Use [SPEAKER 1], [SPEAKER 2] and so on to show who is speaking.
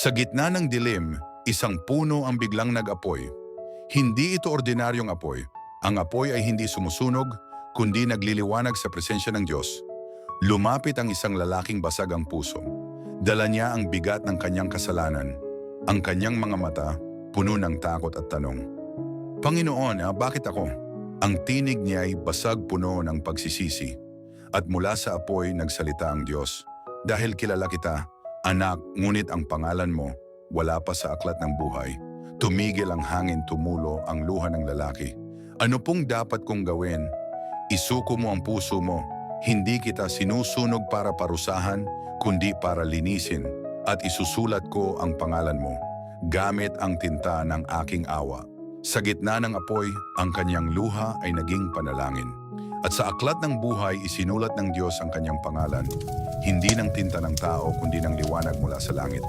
[SPEAKER 1] Sa gitna ng dilim, isang puno ang biglang nag-apoy. Hindi ito ordinaryong apoy. Ang apoy ay hindi sumusunog, kundi nagliliwanag sa presensya ng Diyos. Lumapit ang isang lalaking basag ang puso. Dala niya ang bigat ng kanyang kasalanan. Ang kanyang mga mata, puno ng takot at tanong. Panginoon, bakit ako? Ang tinig niya ay basag puno ng pagsisisi. At mula sa apoy nagsalita ang Diyos. Dahil kilala kita, anak, ngunit ang pangalan mo, wala pa sa aklat ng buhay. Tumigil ang hangin, tumulo ang luha ng lalaki. Ano pong dapat kong gawin? Isuko mo ang puso mo. Hindi kita sinusunog para parusahan, kundi para linisin. At isusulat ko ang pangalan mo, gamit ang tinta ng aking awa. Sa gitna ng apoy, ang kanyang luha ay naging panalangin. At sa aklat ng buhay, isinulat ng Diyos ang kanyang pangalan, hindi ng tinta ng tao, kundi ng liwanag mula sa langit.